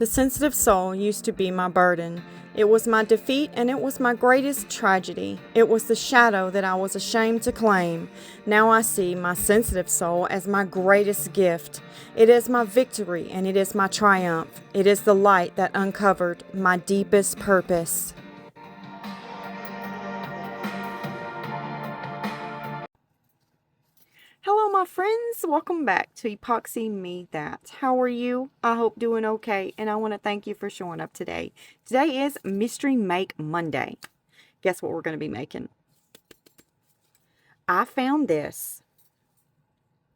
The sensitive soul used to be my burden. It was my defeat and it was my greatest tragedy. It was the shadow that I was ashamed to claim. Now I see my sensitive soul as my greatest gift. It is my victory and it is my triumph. It is the light that uncovered my deepest purpose. Hello my friends, welcome back to epoxymaid. How are you? I hope doing okay, and I want to thank you for showing up today. Today is Mystery Make Monday. Guess what we're going to be making? I found this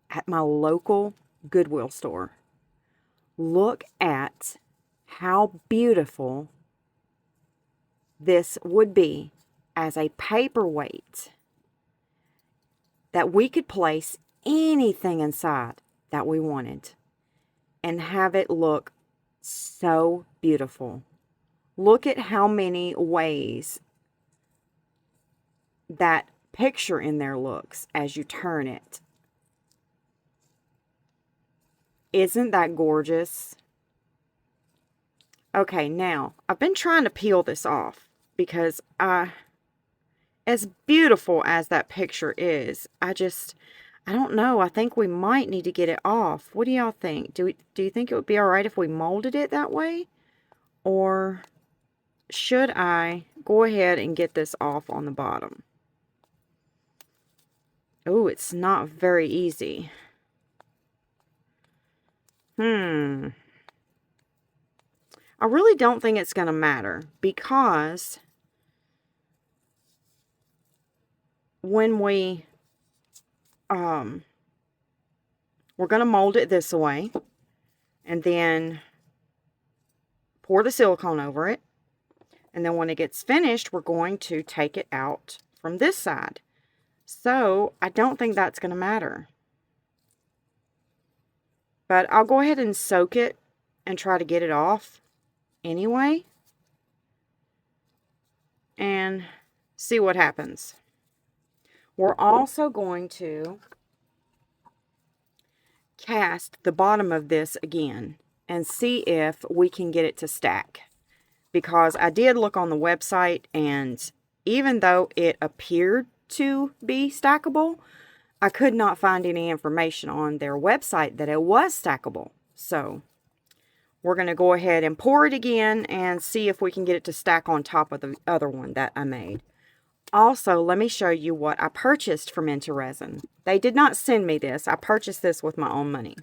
at my local Goodwill store. Look at how beautiful this would be as a paperweight that we could place anything inside that we wanted and have it look so beautiful. Look at how many ways that picture in there looks as you turn it. Isn't that gorgeous? Okay, now I've been trying to peel this off because as beautiful as that picture is, I don't know. I think we might need to get it off. What do y'all think? Do you think it would be all right if we molded it that way? Or should I go ahead and get this off on the bottom? Oh, it's not very easy. I really don't think it's going to matter because when we're going to mold it this way and then pour the silicone over it, and then when it gets finished we're going to take it out from this side. So I don't think that's going to matter, but I'll go ahead and soak it and try to get it off anyway and see what happens. We're also going to cast the bottom of this again and see if we can get it to stack. Because I did look on the website, and even though it appeared to be stackable, I could not find any information on their website that it was stackable. So we're going to go ahead and pour it again and see if we can get it to stack on top of the other one that I made. Also, let me show you what I purchased from INTORESIN. They did not send me this. I purchased this with my own money.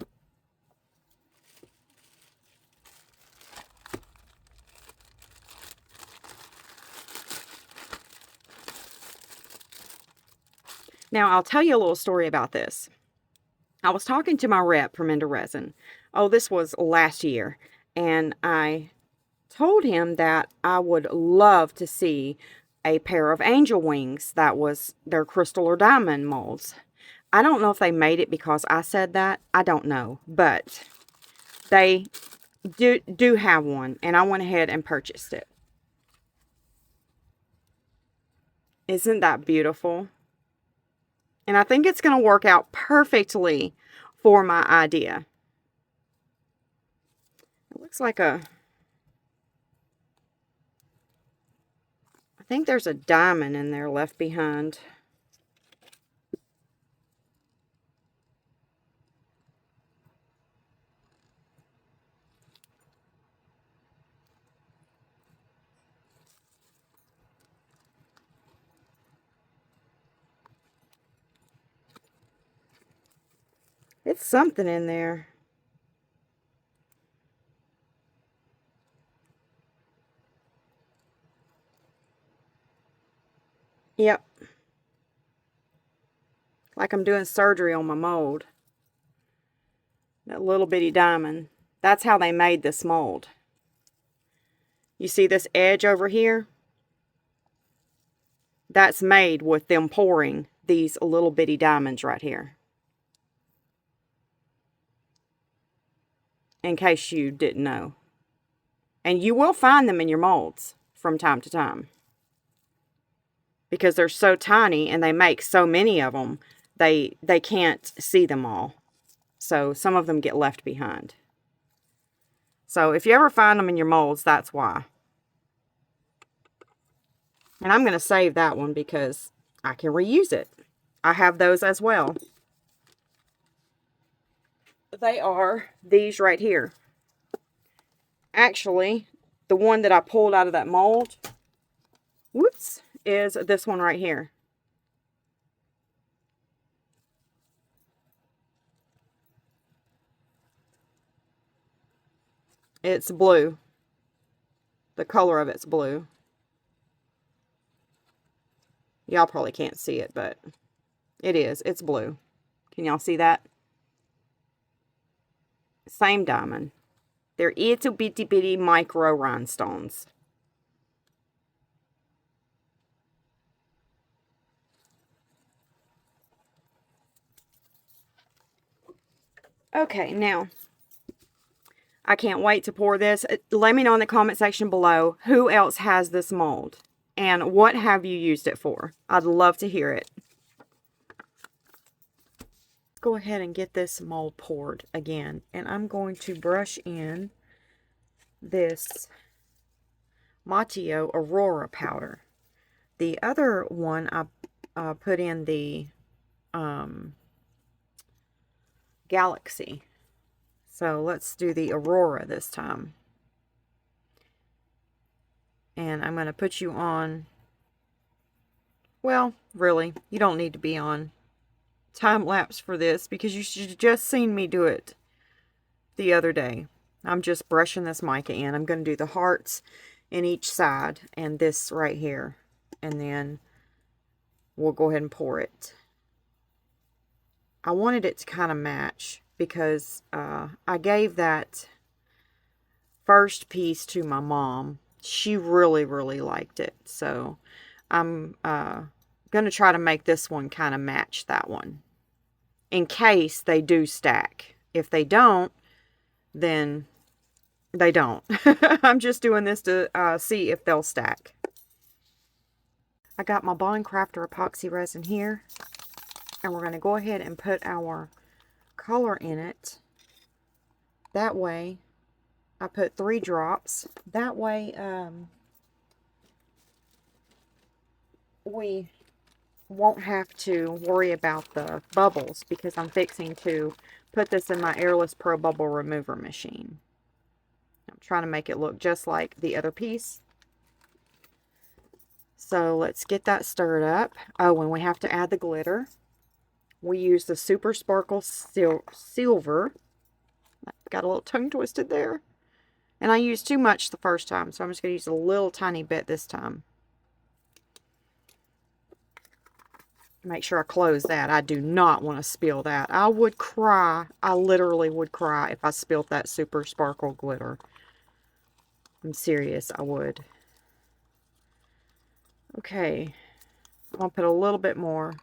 Now, I'll tell you a little story about this. I was talking to my rep from INTORESIN. Oh, this was last year. And I told him that I would love to see a pair of angel wings that was their crystal or diamond molds. I don't know if they made it because I said that. I don't know. But they do have one. And I went ahead and purchased it. Isn't that beautiful? And I think it's going to work out perfectly for my idea. It looks like I think there's a diamond in there left behind. It's something in there. Yep. Like I'm doing surgery on my mold. That little bitty diamond. That's how they made this mold. You see this edge over here? That's made with them pouring these little bitty diamonds right here. In case you didn't know. And you will find them in your molds from time to time. Because they're so tiny and they make so many of them, they can't see them all. So some of them get left behind. So if you ever find them in your molds, that's why. And I'm going to save that one because I can reuse it. I have those as well. They are these right here. Actually, the one that I pulled out of that mold, whoops, is this one right here. It's blue. The color of it's blue. Y'all probably can't see it, but it is. It's blue. Can y'all see that? Same diamond. They're itty bitty bitty micro rhinestones. Okay, now, I can't wait to pour this. Let me know in the comment section below who else has this mold and what have you used it for. I'd love to hear it. Let's go ahead and get this mold poured again, and I'm going to brush in this Mateo Aurora powder. The other one I put in the Galaxy. So let's do the Aurora this time. And I'm going to put you on, well, really, you don't need to be on time lapse for this because you should have just seen me do it the other day. I'm just brushing this mica in. I'm going to do the hearts in each side and this right here. And then we'll go ahead and pour it. I wanted it to kind of match because I gave that first piece to my mom. She really, really liked it. So I'm going to try to make this one kind of match that one in case they do stack. If they don't, then they don't. I'm just doing this to see if they'll stack. I got my Bond Crafter epoxy resin here, and we're going to go ahead and put our color in it. That way, I put 3 drops. That way, we won't have to worry about the bubbles because I'm fixing to put this in my Airless Pro Bubble Remover machine. I'm trying to make it look just like the other piece. So let's get that stirred up. Oh, and we have to add the glitter. We use the Super Sparkle Silver. Got a little tongue twisted there. And I used too much the first time, so I'm just going to use a little tiny bit this time. Make sure I close that. I do not want to spill that. I would cry. I literally would cry if I spilled that Super Sparkle glitter. I'm serious, I would. Okay. I'm going to put a little bit more.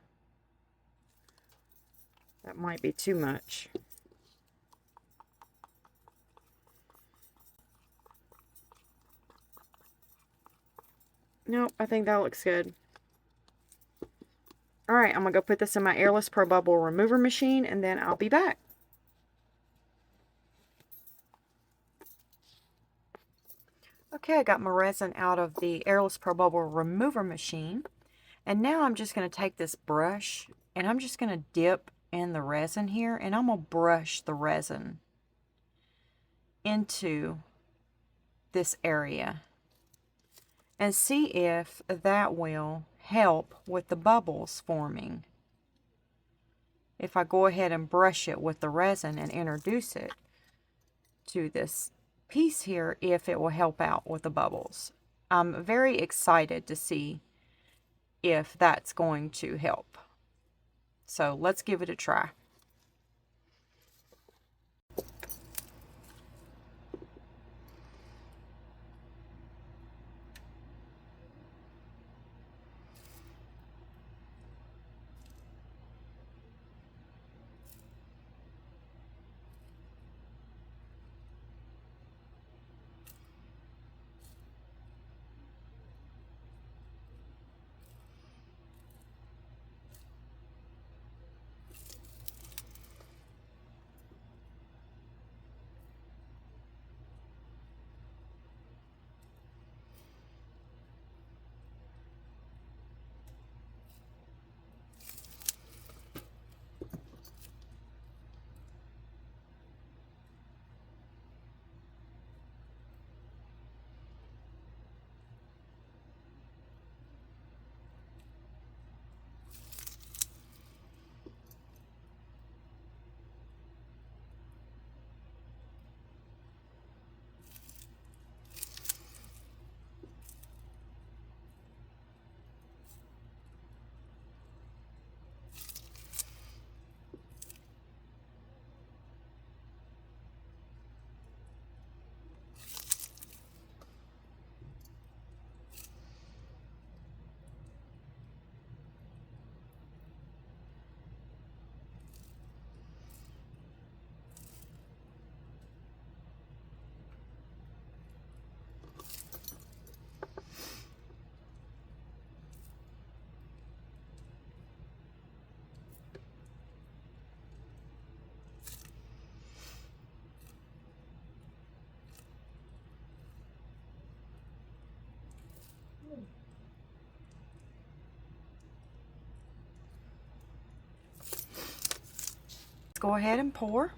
That might be too much. Nope, I think that looks good. Alright, I'm going to go put this in my Airless Pro Bubble Remover machine, and then I'll be back. Okay, I got my resin out of the Airless Pro Bubble Remover machine. And now I'm just going to take this brush, and I'm just going to dip in the resin here, and I'm going to brush the resin into this area. And see if that will help with the bubbles forming. If I go ahead and brush it with the resin and introduce it to this piece here, if it will help out with the bubbles. I'm very excited to see if that's going to help. So let's give it a try. go ahead and pour.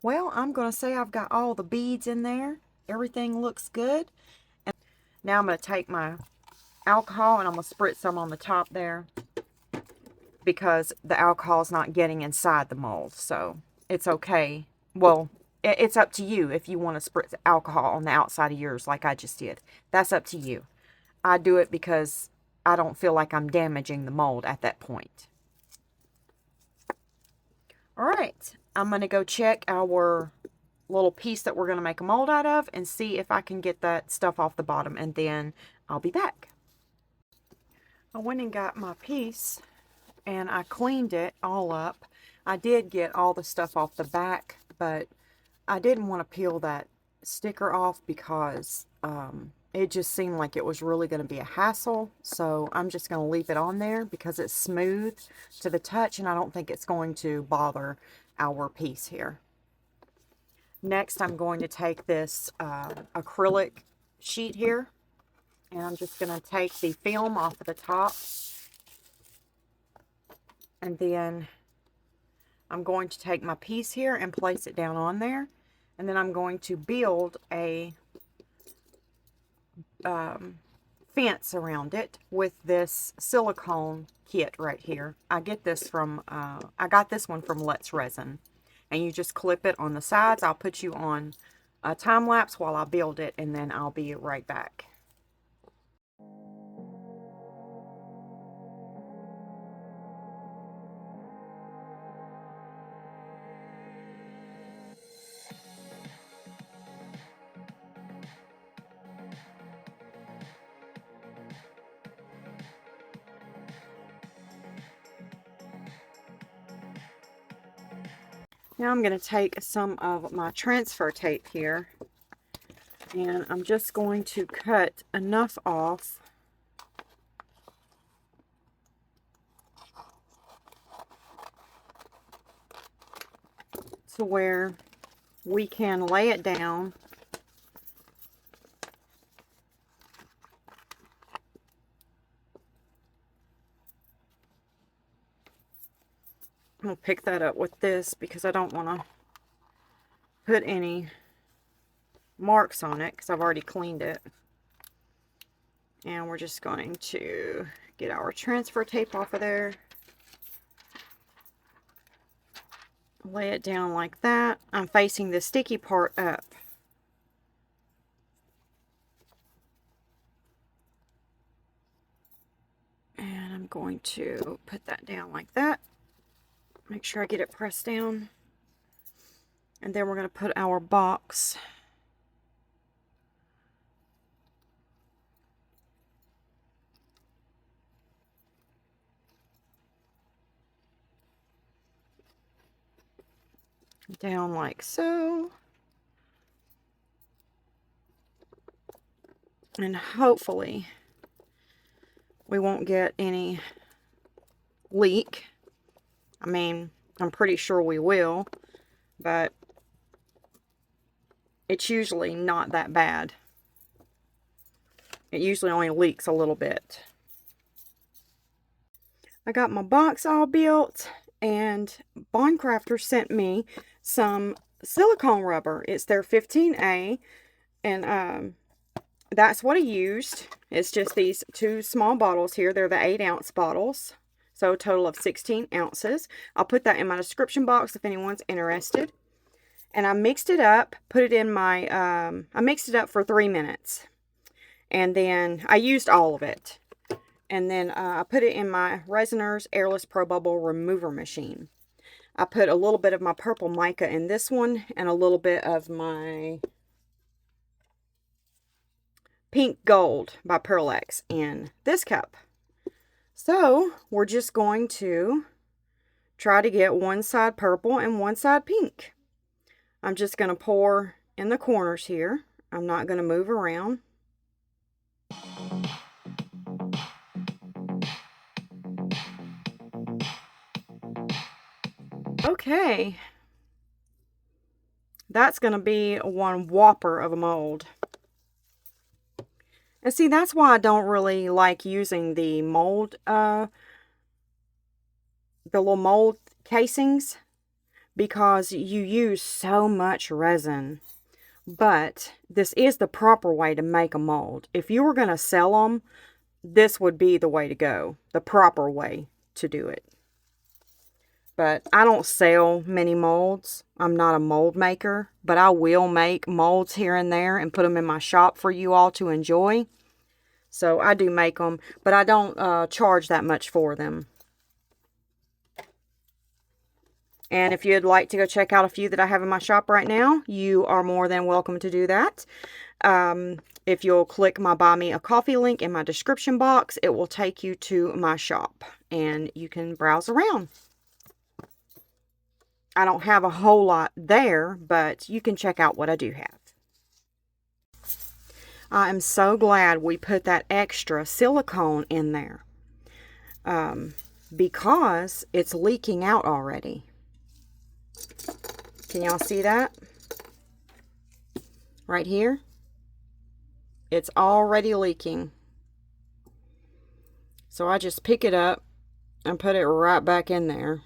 Well, I'm going to say I've got all the beads in there. Everything looks good. And now I'm going to take my alcohol and I'm going to spritz some on the top there, because the alcohol is not getting inside the mold. So it's okay. Well, it's up to you if you want to spritz alcohol on the outside of yours like I just did. That's up to you. I do it because I don't feel like I'm damaging the mold at that point. All right, I'm going to go check our little piece that we're going to make a mold out of and see if I can get that stuff off the bottom, and then I'll be back. I went and got my piece and I cleaned it all up. I did get all the stuff off the back, but I didn't want to peel that sticker off because it just seemed like it was really going to be a hassle. So I'm just going to leave it on there because it's smooth to the touch and I don't think it's going to bother our piece here. Next, I'm going to take this acrylic sheet here, and I'm just going to take the film off of the top, and then I'm going to take my piece here and place it down on there, and then I'm going to build a fence around it with this silicone kit right here. I got this one from Resin. And you just clip it on the sides. I'll put you on a time lapse while I build it, and then I'll be right back. Now I'm going to take some of my transfer tape here, and I'm just going to cut enough off to where we can lay it down I'll pick that up with this because I don't want to put any marks on it because I've already cleaned it. And we're just going to get our transfer tape off of there. Lay it down like that. I'm facing the sticky part up. And I'm going to put that down like that. Make sure I get it pressed down. And then we're going to put our box down like so. And hopefully we won't get any leak. I mean, I'm pretty sure we will, but it's usually not that bad. It usually only leaks a little bit. I got my box all built, and Bondcrafter sent me some silicone rubber. It's their 15A, and that's what I used. It's just these two small bottles here. They're the 8-ounce bottles, so a total of 16 ounces. I'll put that in my description box if anyone's interested. And I mixed it up, put it in my, I mixed it up for 3 minutes. And then I used all of it. And then I put it in my Resiner's Airless Pro Bubble Remover Machine. I put a little bit of my purple mica in this one, and a little bit of my Pink Gold by Pearl-Ex in this cup. So we're just going to try to get one side purple and one side pink. I'm just going to pour in the corners here. I'm not going to move around. Okay. That's going to be one whopper of a mold. And see, that's why I don't really like using the mold, the little mold casings, because you use so much resin. But this is the proper way to make a mold. If you were going to sell them, this would be the way to go, the proper way to do it. But I don't sell many molds. I'm not a mold maker, but I will make molds here and there and put them in my shop for you all to enjoy. So I do make them, but I don't charge that much for them. And if you'd like to go check out a few that I have in my shop right now, you are more than welcome to do that. If you'll click my Buy Me a Coffee link in my description box, it will take you to my shop and you can browse around. I don't have a whole lot there, but you can check out what I do have. I am so glad we put that extra silicone in there because it's leaking out already. Can y'all see that? Right here? It's already leaking. So I just pick it up and put it right back in there.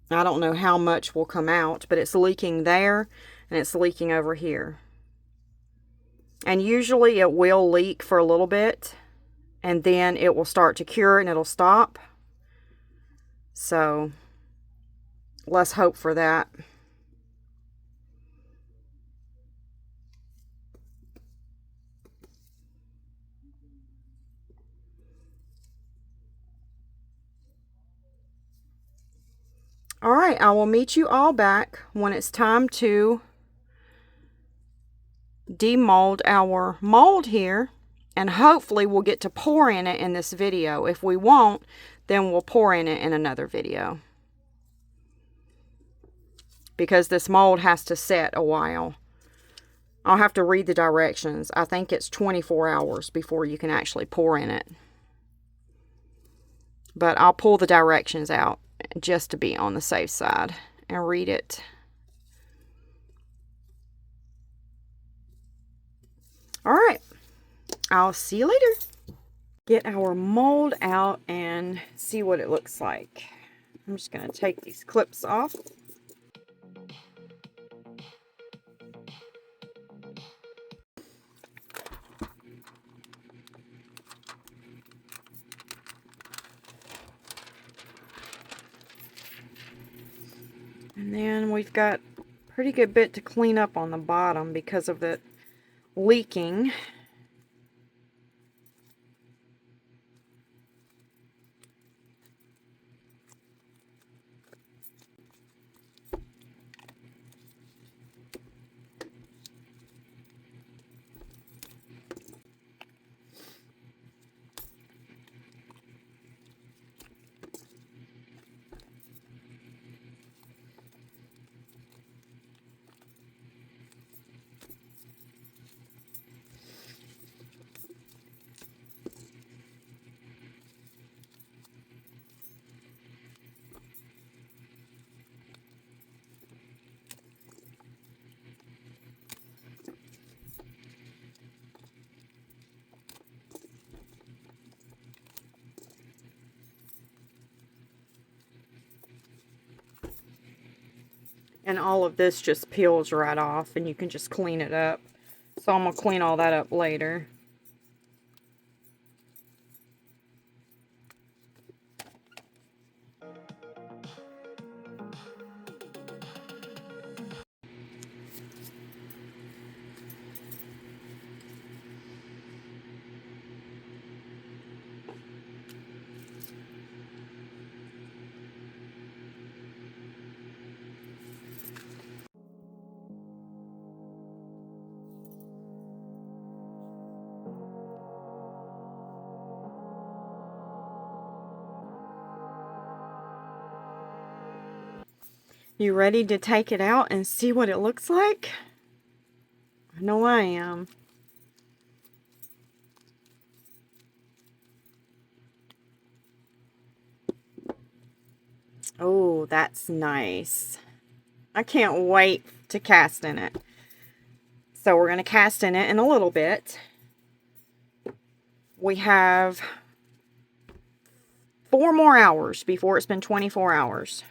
I don't know how much will come out, but it's leaking there and it's leaking over here. And usually it will leak for a little bit and then it will start to cure and it'll stop. So let's hope for that. All right, I will meet you all back when it's time to demold our mold here, and hopefully we'll get to pour in it in this video. If we won't, then we'll pour in it in another video, because this mold has to set a while. I'll have to read the directions. I think it's 24 hours before you can actually pour in it, but I'll pull the directions out just to be on the safe side and read it. All right, I'll see you later. Get our mold out and see what it looks like. I'm just going to take these clips off. And then we've got a pretty good bit to clean up on the bottom because of it leaking. And all of this just peels right off and you can just clean it up. So I'm going to clean all that up later. You ready to take it out and see what it looks like? I know I am. Oh, that's nice. I can't wait to cast in it. So we're going to cast in it in a little bit. We have 4 more hours before it's been 24 hours.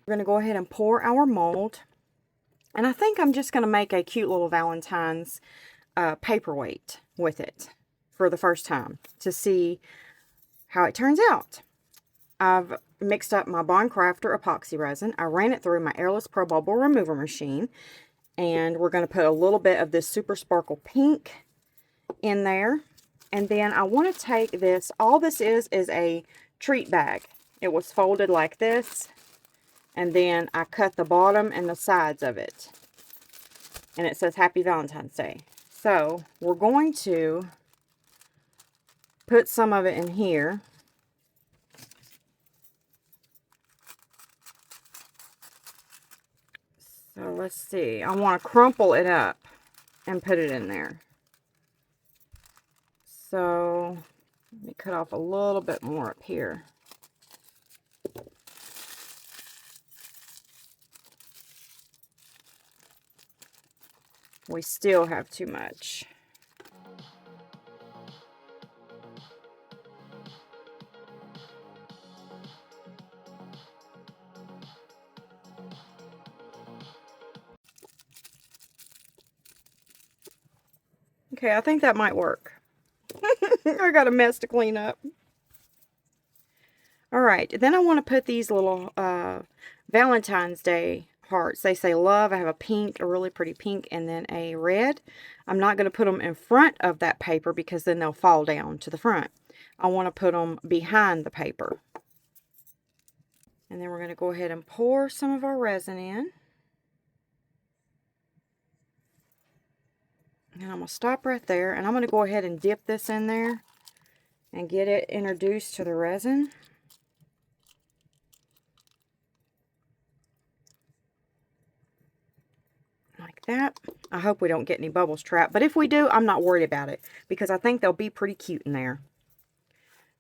We're going to go ahead and pour our mold. And I think I'm just going to make a cute little Valentine's paperweight with it for the first time to see how it turns out. I've mixed up my Bond Crafter epoxy resin. I ran it through my airless pro bubble remover machine. And we're going to put a little bit of this Super Sparkle Pink in there. And then I want to take this, all this is a treat bag. It was folded like this. And then I cut the bottom and the sides of it. And it says Happy Valentine's Day. So we're going to put some of it in here. So let's see. I want to crumple it up and put it in there. So let me cut off a little bit more up here. We still have too much. Okay, I think that might work. I got a mess to clean up. Alright, then I want to put these little Valentine's Day hearts. They say love. I have a pink, a really pretty pink, and then a red. I'm not going to put them in front of that paper because then they'll fall down to the front. I want to put them behind the paper. And then we're going to go ahead and pour some of our resin in. And I'm going to stop right there, and I'm going to go ahead and dip this in there and get it introduced to the resin. Like that. I hope we don't get any bubbles trapped, but if we do, I'm not worried about it because I think they'll be pretty cute in there.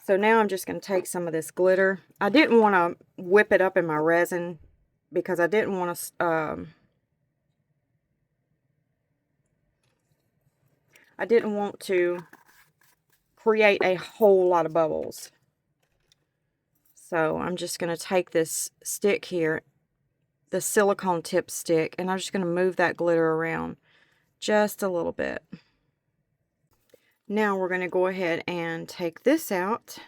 So now I'm just going to take some of this glitter. I didn't want to whip it up in my resin because I didn't want to create a whole lot of bubbles. So I'm just going to take this stick here, the silicone tip stick, and I'm just going to move that glitter around just a little bit. Now we're going to go ahead and take this out.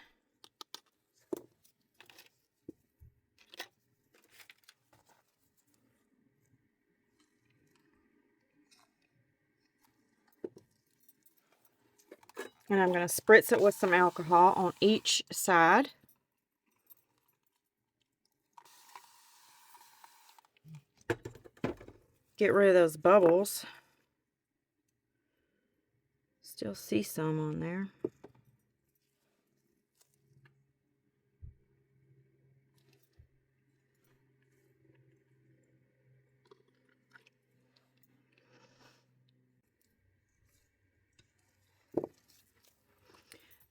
And I'm going to spritz it with some alcohol on each side. Get rid of those bubbles. Still see some on there.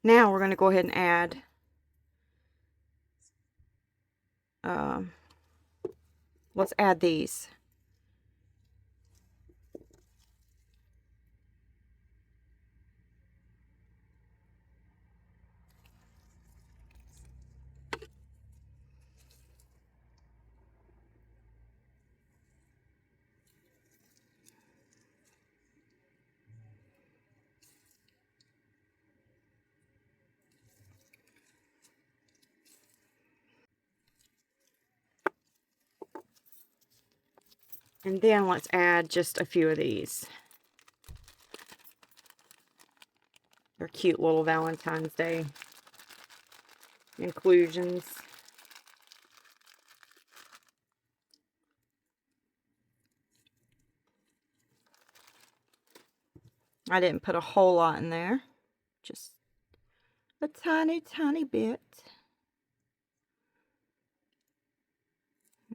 Now we're going to go ahead and add let's add these. And then let's add just a few of these. They're cute little Valentine's Day inclusions. I didn't put a whole lot in there, just a tiny, tiny bit.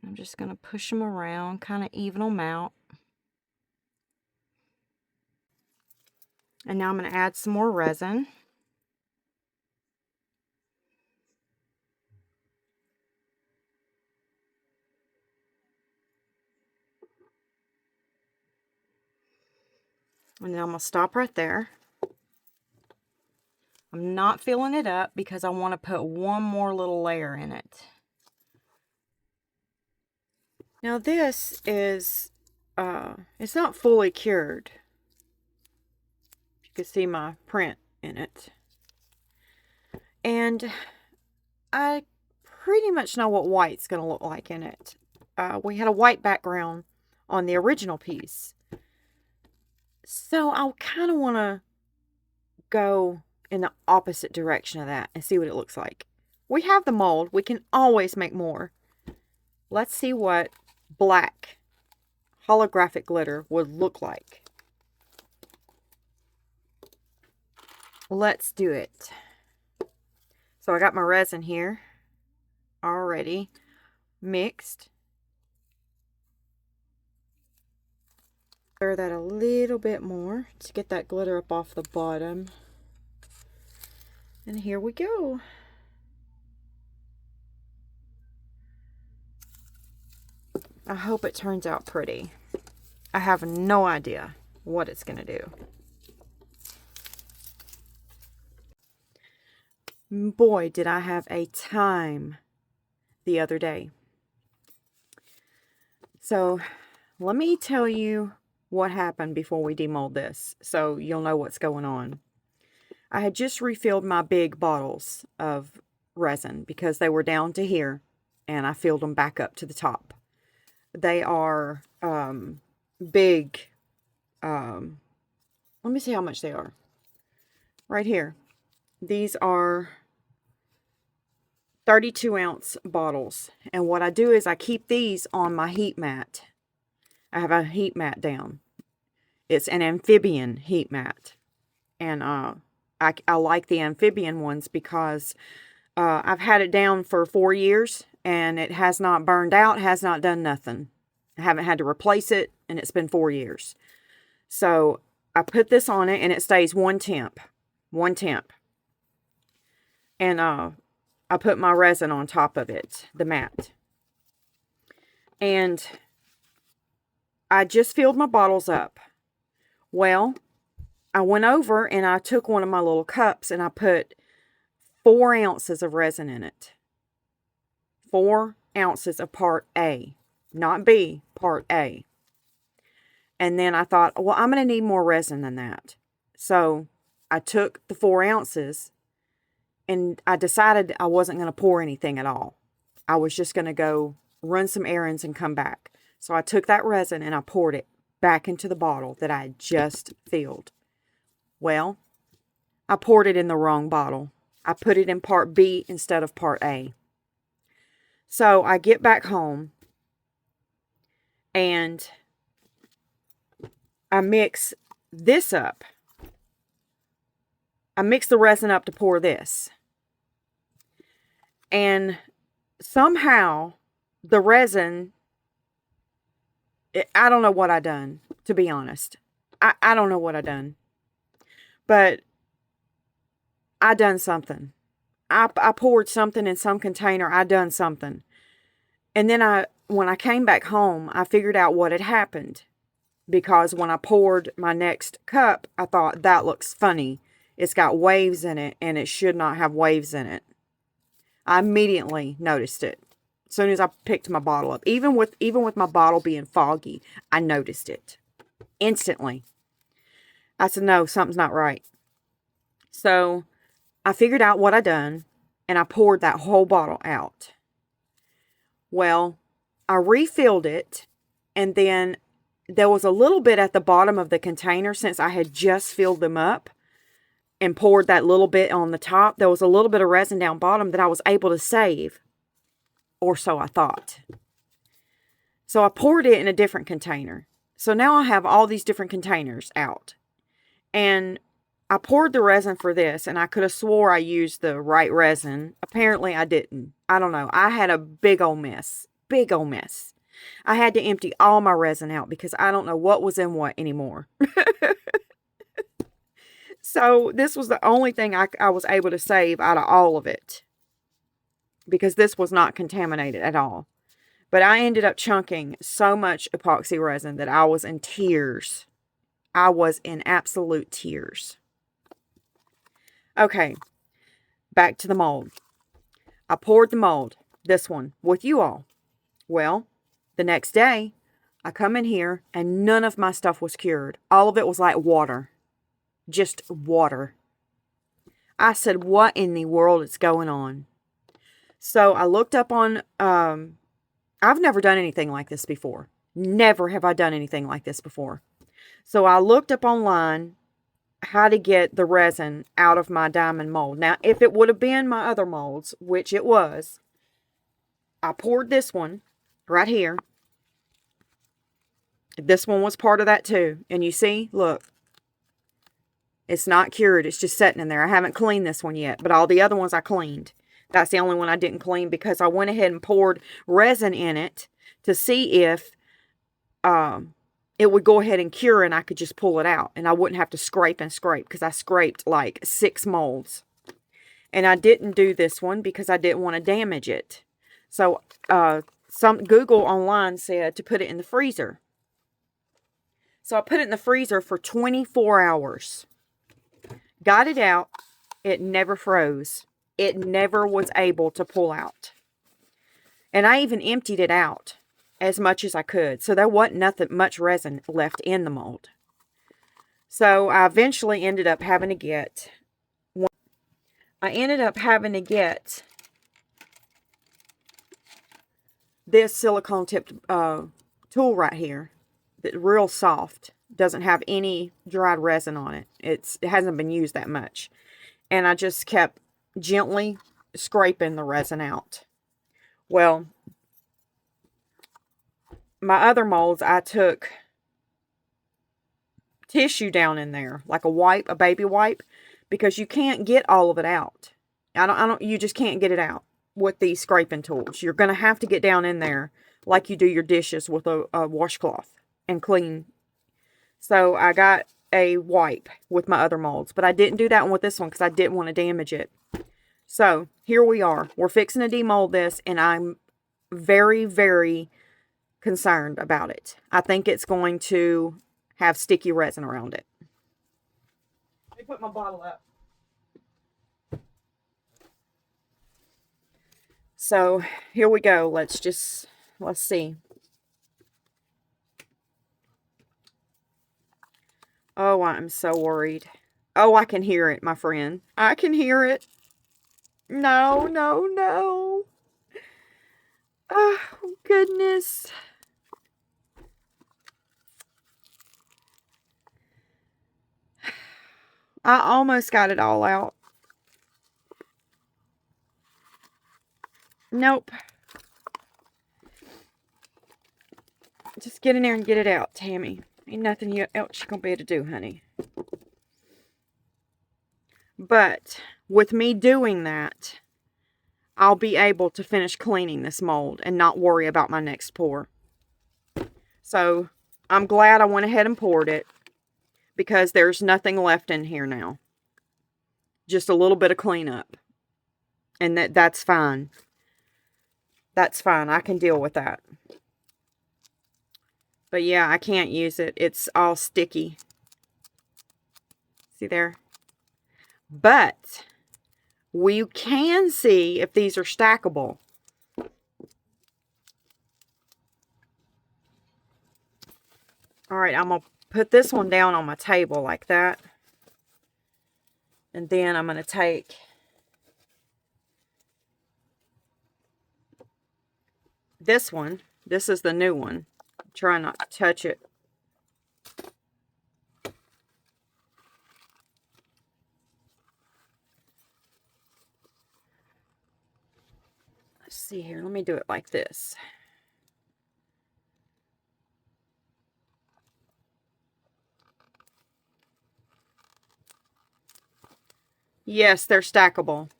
I'm just going to push them around, kind of even them out. And now I'm going to add some more resin. And then I'm going to stop right there. I'm not filling it up because I want to put one more little layer in it. Now this is, it's not fully cured. You can see my print in it. And I pretty much know what white's going to look like in it. We had a white background on the original piece. So I kind of want to go in the opposite direction of that and see what it looks like. We have the mold. We can always make more. Let's see what black holographic glitter would look like. Let's do it. So I got my resin here already mixed. Stir that a little bit more to get that glitter up off the bottom. And here we go. I hope it turns out pretty. I have no idea what it's going to do. Boy, did I have a time the other day. So let me tell you what happened before we demold this, so you'll know what's going on. I had just refilled my big bottles of resin because they were down to here, and I filled them back up to the top. They are big. Let me see how much they are. Right here. These are 32-ounce bottles. And what I do is I keep these on my heat mat. I have a heat mat down. It's an amphibian heat mat. And I like the amphibian ones because I've had it down for 4 years. And it has not burned out, has not done nothing. I haven't had to replace it, and it's been 4 years. So I put this on it, and it stays one temp. And I put my resin on top of it, the mat. And I just filled my bottles up. Well, I went over, and I took one of my little cups, and I put 4 ounces of resin in it. 4 ounces of part A, not B, part A. And then I thought, well, I'm going to need more resin than that. So I took the 4 ounces and I decided I wasn't going to pour anything at all. I was just going to go run some errands and come back. So I took that resin and I poured it back into the bottle that I had just filled. Well, I poured it in the wrong bottle. I put it in part B instead of part A. So I get back home and I mix this up. I mix the resin up to pour this. And somehow the resin, I don't know what I done, to be honest. I don't know what I done. But I done something. I poured something in some container. I done something. And then when I came back home, I figured out what had happened. Because when I poured my next cup, I thought, that looks funny. It's got waves in it, and it should not have waves in it. I immediately noticed it. As soon as I picked my bottle up. Even with my bottle being foggy, I noticed it. Instantly. I said, no, something's not right. So I figured out what I done, and I poured that whole bottle out. Well, I refilled it, and then there was a little bit at the bottom of the container since I had just filled them up and poured that little bit on the top. There was a little bit of resin down bottom that I was able to save, or so I thought. So I poured it in a different container. So now I have all these different containers out. And I poured the resin for this, and I could have swore I used the right resin. Apparently, I didn't. I don't know. I had a big old mess. Big old mess. I had to empty all my resin out because I don't know what was in what anymore. So this was the only thing I was able to save out of all of it, because this was not contaminated at all. But I ended up chunking so much epoxy resin that I was in tears. I was in absolute tears. Okay, back to the mold. I poured the mold, this one, with you all. Well, the next day, I come in here and none of my stuff was cured. All of it was like water. Just water. I said, what in the world is going on? So I looked up on, I've never done anything like this before. Never have I done anything like this before. So I looked up online how to get the resin out of my diamond mold. Now, if it would have been my other molds, which it was, I poured this one right here. This one was part of that too. And you see, look, it's not cured. It's just sitting in there. I haven't cleaned this one yet, but all the other ones I cleaned. That's the only one I didn't clean because I went ahead and poured resin in it to see if it would go ahead and cure and I could just pull it out. And I wouldn't have to scrape and scrape because I scraped like 6 molds. And I didn't do this one because I didn't want to damage it. So Google online said to put it in the freezer. So I put it in the freezer for 24 hours. Got it out. It never froze. It never was able to pull out. And I even emptied it out as much as I could. So there wasn't much resin left in the mold. So I eventually ended up having to get this silicone tipped tool right here. That's real soft. Doesn't have any dried resin on it. It hasn't been used that much. And I just kept gently scraping the resin out. Well, my other molds, I took tissue down in there, like a wipe, a baby wipe, because you can't get all of it out. You just can't get it out with these scraping tools. You're going to have to get down in there like you do your dishes with a washcloth and clean. So I got a wipe with my other molds, but I didn't do that one with this one because I didn't want to damage it. So here we are. We're fixing to demold this, and I'm very, very concerned about it. I think it's going to have sticky resin around it. Let me put my bottle up. So here we go. Let's see. Oh, I'm so worried. Oh, I can hear it, my friend. I can hear it. No, no, no. Oh, goodness. I almost got it all out. Nope. Just get in there and get it out, Tammy. Ain't nothing else you're going to be able to do, honey. But with me doing that, I'll be able to finish cleaning this mold and not worry about my next pour. So I'm glad I went ahead and poured it because there's nothing left in here now. Just a little bit of cleanup. And that's fine. That's fine. I can deal with that. But yeah, I can't use it. It's all sticky. See there? But we can see if these are stackable. Alright, I'm going to put this one down on my table like that. And then I'm going to take this one. This is the new one. Try not to touch it. Let's see here. Let me do it like this. Yes, they're stackable.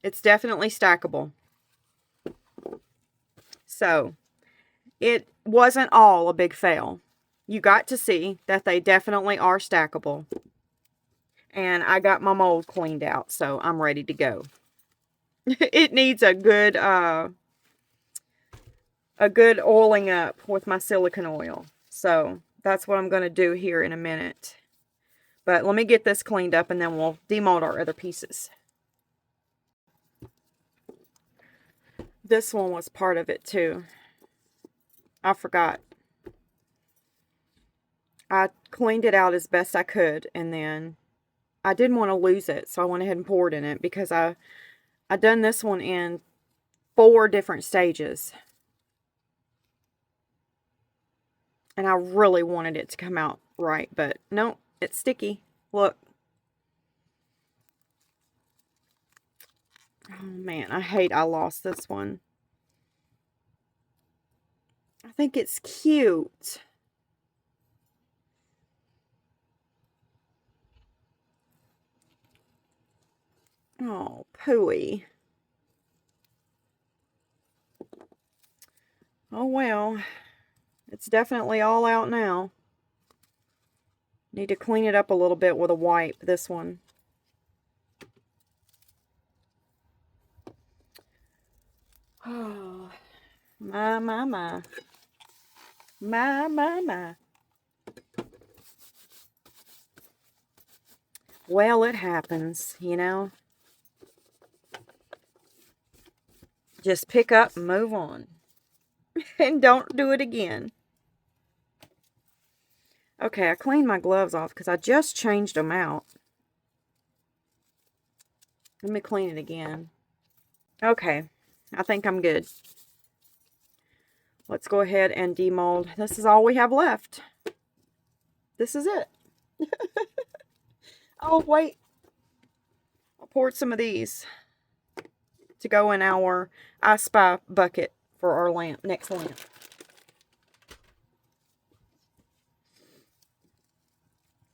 It's definitely stackable. So, it wasn't all a big fail. You got to see that they definitely are stackable. And I got my mold cleaned out, so I'm ready to go. It needs a good oiling up with my silicone oil. So, that's what I'm going to do here in a minute. But let me get this cleaned up and then we'll demold our other pieces. This one was part of it too. I forgot. I cleaned it out as best I could, and then I didn't want to lose it, so I went ahead and poured in it because I done this one in 4 different stages. And I really wanted it to come out right, but no, it's sticky. Look. Oh man, I hate I lost this one. I think it's cute. Oh, pooey. Oh well, it's definitely all out now. Need to clean it up a little bit with a wipe, this one. Oh, my. My. Well, it happens, you know. Just pick up and move on. And don't do it again. Okay, I cleaned my gloves off because I just changed them out. Let me clean it again. Okay, I think I'm good. Let's go ahead and demold. This is all we have left. This is it. Oh, wait. I poured some of these to go in our I Spy bucket for our lamp, next lamp.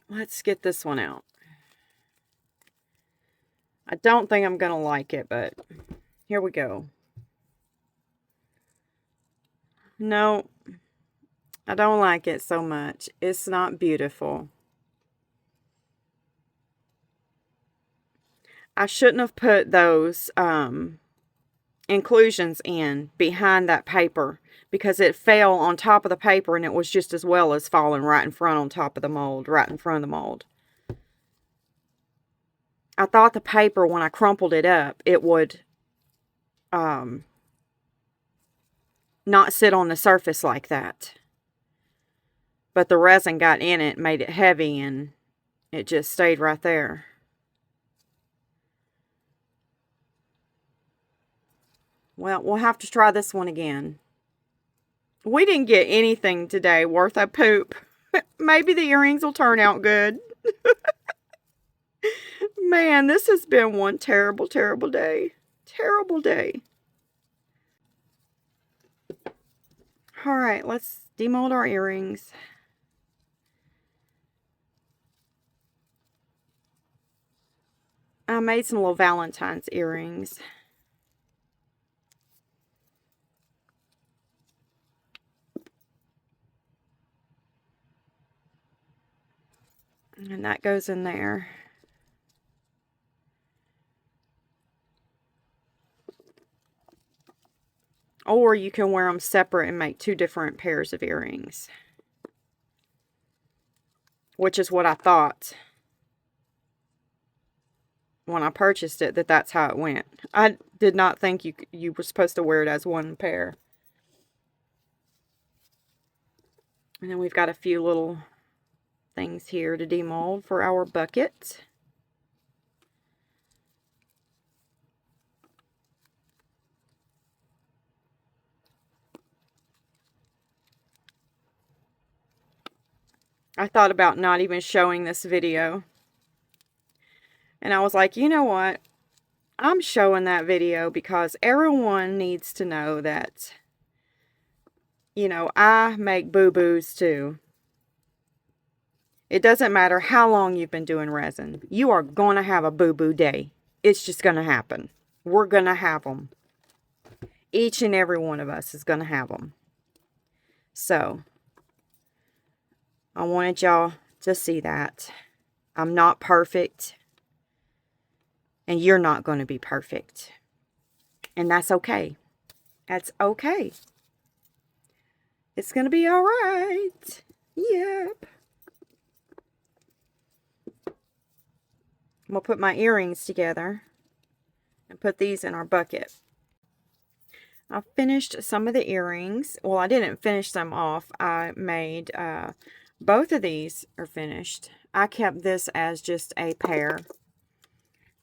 Let's get this one out. I don't think I'm going to like it, but here we go. No, I don't like it so much. It's not beautiful. I shouldn't have put those inclusions in behind that paper because it fell on top of the paper and it was just as well as falling right in front on top of the mold, right in front of the mold. I thought the paper, when I crumpled it up, it would not sit on the surface like that. But the resin got in it, made it heavy, and it just stayed right there. Well, we'll have to try this one again. We didn't get anything today worth a poop. Maybe the earrings will turn out good. Man, this has been one terrible, terrible day. Terrible day. Alright, let's demold our earrings. I made some little Valentine's earrings. And that goes in there. Or you can wear them separate and make 2 different pairs of earrings. Which is what I thought when I purchased it, that's how it went. I did not think you were supposed to wear it as one pair. And then we've got a few little things here to demold for our bucket. I thought about not even showing this video. And I was like, you know what? I'm showing that video because everyone needs to know that, you know, I make boo-boos too. It doesn't matter how long you've been doing resin. You are going to have a boo-boo day. It's just going to happen. We're going to have them. Each and every one of us is going to have them. So, I wanted y'all to see that. I'm not perfect. And you're not going to be perfect. And that's okay. That's okay. It's going to be all right. Yep. I'm going to put my earrings together and put these in our bucket. I finished some of the earrings. Well, I didn't finish them off. I made, both of these are finished. I kept this as just a pair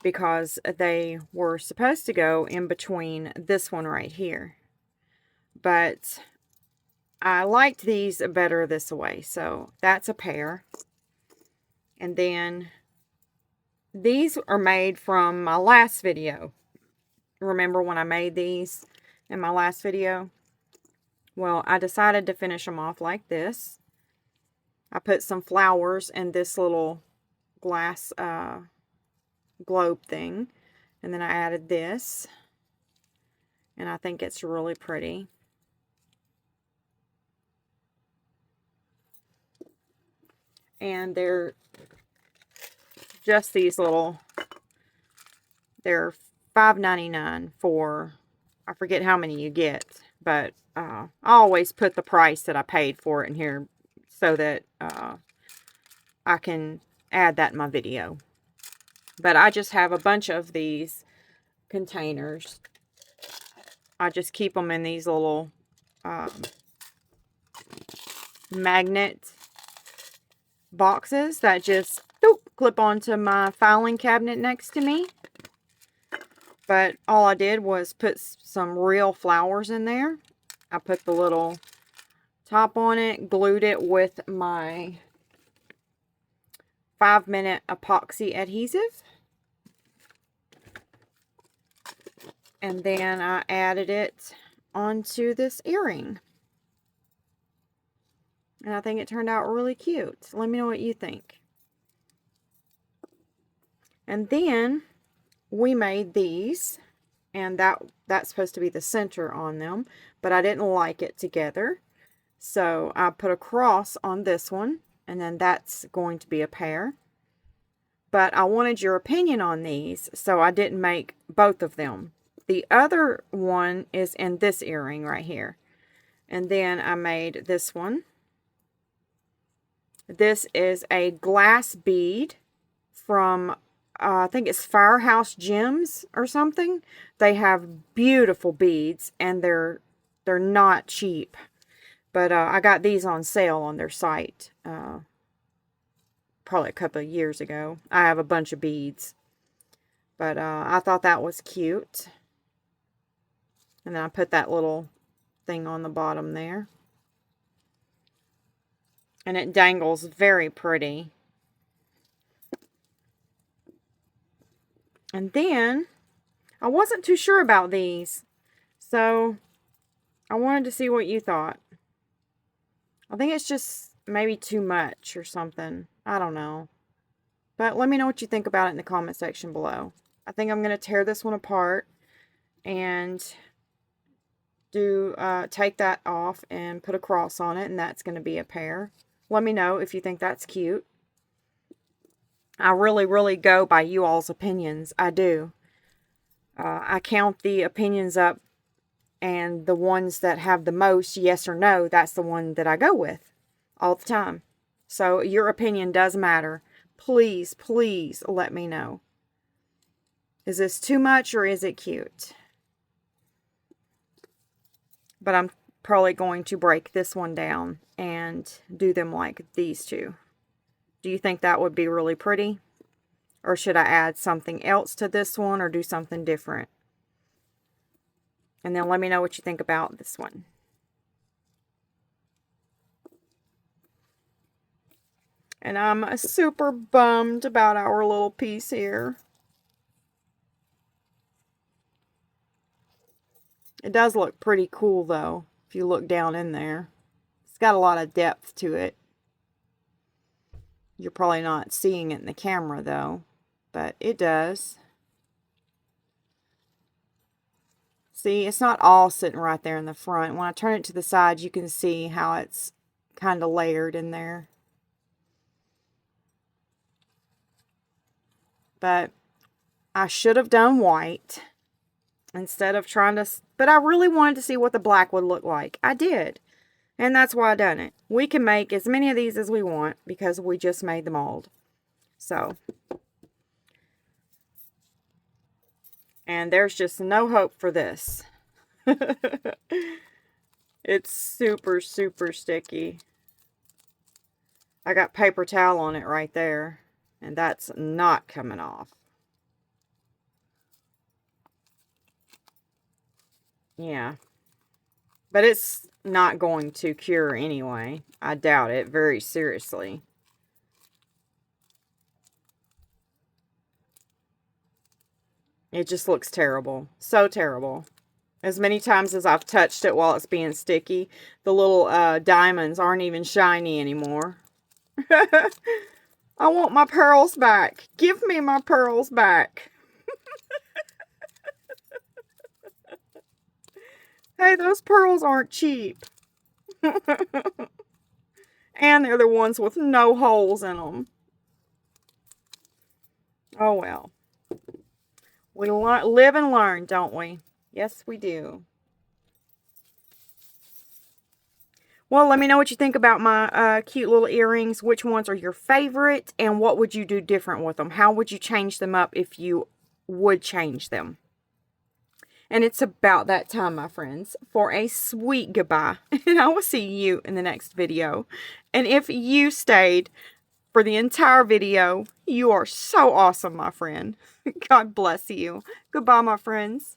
because they were supposed to go in between this one right here. But I liked these better this way. So that's a pair. And then these are made from my last video. Remember when I made these in my last video? Well, I decided to finish them off like this. I put some flowers in this little glass globe thing. And then I added this. And I think it's really pretty. And they're just these little, they're $5.99 for, I forget how many you get, but I always put the price that I paid for it in here so that I can add that in my video. But I just have a bunch of these containers. I just keep them in these little magnet boxes that just clip onto my filing cabinet next to me. But all I did was put some real flowers in there. I put the little top on it, glued it with my 5-minute epoxy adhesive. And then I added it onto this earring. And I think it turned out really cute. Let me know what you think. And then we made these, and that's supposed to be the center on them, but I didn't like it together. So I put a cross on this one, and then that's going to be a pair. But I wanted your opinion on these, so I didn't make both of them. The other one is in this earring right here. And then I made this one. This is a glass bead from, I think it's Firehouse Gems or something. They have beautiful beads, and they're not cheap. But I got these on sale on their site probably a couple of years ago. I have a bunch of beads. But I thought that was cute. And then I put that little thing on the bottom there. And it dangles very pretty. And then, I wasn't too sure about these. So, I wanted to see what you thought. I think it's just maybe too much or something. I don't know. But let me know what you think about it in the comment section below. I think I'm going to tear this one apart and take that off and put a cross on it, and that's going to be a pair. Let me know if you think that's cute. I really go by you all's opinions. I do. I count the opinions up, and the ones that have the most yes or no, that's the one that I go with all the time. So your opinion does matter. Please let me know. Is this too much or is it cute? But I'm probably going to break this one down and do them like these two. Do you think that would be really pretty? Or should I add something else to this one or do something different? And then let me know what you think about this one. And I'm super bummed about our little piece here. It does look pretty cool though, if you look down in there. It's got a lot of depth to it. You're probably not seeing it in the camera though, but it does. See, it's not all sitting right there in the front. When I turn it to the side, you can see how it's kind of layered in there. But I should have done white instead of trying to, but I really wanted to see what the black would look like. I did. And that's why I done it. We can make as many of these as we want because we just made the mold. So, and there's just no hope for this. It's super, super sticky. I got paper towel on it right there, and that's not coming off. Yeah. But it's not going to cure anyway. I doubt it very seriously. It just looks terrible. So terrible. As many times as I've touched it while it's being sticky, the little diamonds aren't even shiny anymore. I want my pearls back. Give me my pearls back. Hey, those pearls aren't cheap. And they're the ones with no holes in them. Oh well. We live and learn, don't we? Yes, we do. Well, let me know what you think about my cute little earrings. Which ones are your favorite? And what would you do different with them? How would you change them up if you would change them? And it's about that time, my friends, for a sweet goodbye. And I will see you in the next video. And if you stayed for the entire video, you are so awesome, my friend. God bless you. Goodbye, my friends.